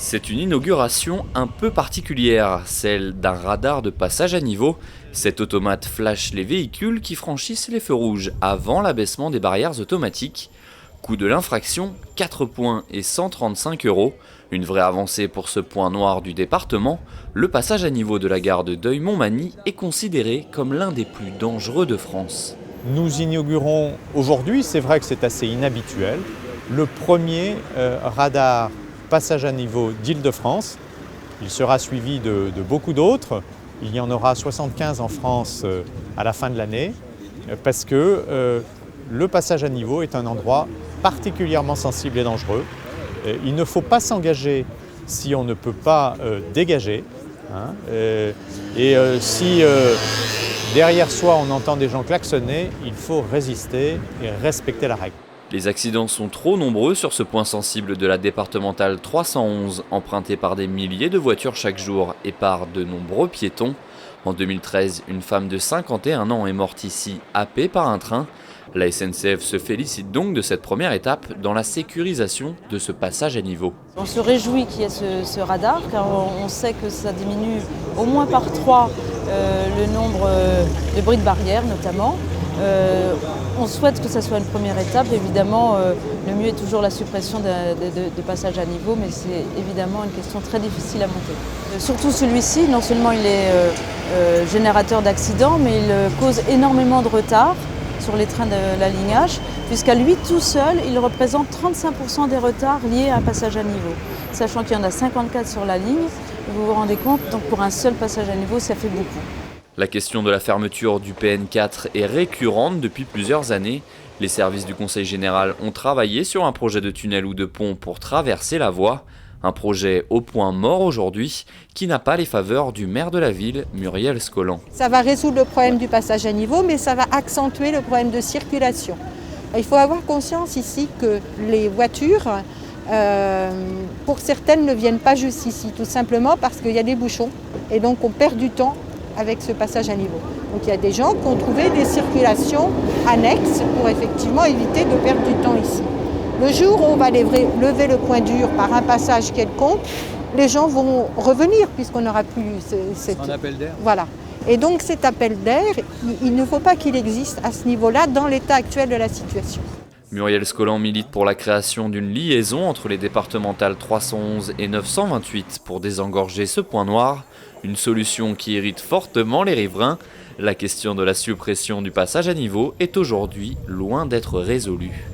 C'est une inauguration un peu particulière, celle d'un radar de passage à niveau. Cet automate flash les véhicules qui franchissent les feux rouges avant l'abaissement des barrières automatiques. Coût de l'infraction, 4 points et 135 €. Une vraie avancée pour ce point noir du département. Le passage à niveau de la gare de Deuil-Montmagny est considéré comme l'un des plus dangereux de France. Nous inaugurons aujourd'hui, c'est vrai que c'est assez inhabituel, le premier radar passage à niveau d'Île-de-France. Il sera suivi de beaucoup d'autres. Il y en aura 75 en France à la fin de l'année parce que le passage à niveau est un endroit particulièrement sensible et dangereux. Il ne faut pas s'engager si on ne peut pas dégager. Si derrière soi on entend des gens klaxonner, il faut résister et respecter la règle. Les accidents sont trop nombreux sur ce point sensible de la départementale 311, empruntée par des milliers de voitures chaque jour et par de nombreux piétons. En 2013, une femme de 51 ans est morte ici, happée par un train. La SNCF se félicite donc de cette première étape dans la sécurisation de ce passage à niveau. On se réjouit qu'il y ait ce radar, car on sait que ça diminue au moins par 3 le nombre de bruits de barrière notamment. On souhaite que ça soit une première étape. Évidemment, le mieux est toujours la suppression de passage à niveau, mais c'est évidemment une question très difficile à monter. Surtout celui-ci, non seulement il est générateur d'accidents, mais il cause énormément de retard sur les trains de l'alignage, puisqu'à lui tout seul, il représente 35% des retards liés à un passage à niveau. Sachant qu'il y en a 54 sur la ligne, vous vous rendez compte, donc pour un seul passage à niveau, ça fait beaucoup. La question de la fermeture du PN4 est récurrente depuis plusieurs années. Les services du Conseil général ont travaillé sur un projet de tunnel ou de pont pour traverser la voie. Un projet au point mort aujourd'hui, qui n'a pas les faveurs du maire de la ville, Muriel Scolan. Ça va résoudre le problème du passage à niveau, mais ça va accentuer le problème de circulation. Il faut avoir conscience ici que les voitures, pour certaines, ne viennent pas juste ici, tout simplement parce qu'il y a des bouchons et donc on perd du temps avec ce passage à niveau. Donc il y a des gens qui ont trouvé des circulations annexes pour effectivement éviter de perdre du temps ici. Le jour où on va lever le point dur par un passage quelconque, les gens vont revenir puisqu'on n'aura plus un appel d'air. Voilà. Et donc cet appel d'air, il ne faut pas qu'il existe à ce niveau-là dans l'état actuel de la situation. Muriel Scolan milite pour la création d'une liaison entre les départementales 311 et 928 pour désengorger ce point noir, une solution qui irrite fortement les riverains. La question de la suppression du passage à niveau est aujourd'hui loin d'être résolue.